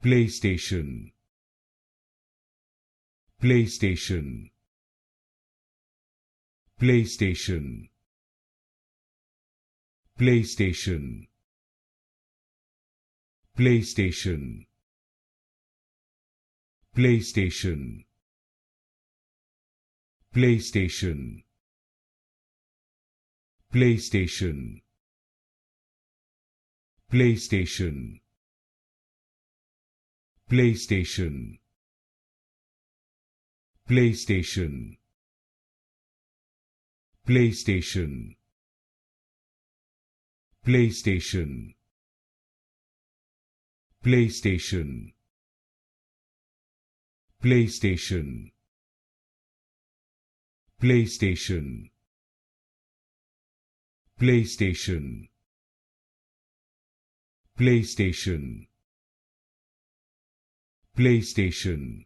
PlayStation, PlayStation, PlayStation, PlayStation, PlayStation, PlayStation, PlayStation, PlayStation, PlayStation, PlayStation, PlayStation, PlayStation, PlayStation, PlayStation, PlayStation, PlayStation, PlayStation, PlayStation, PlayStation,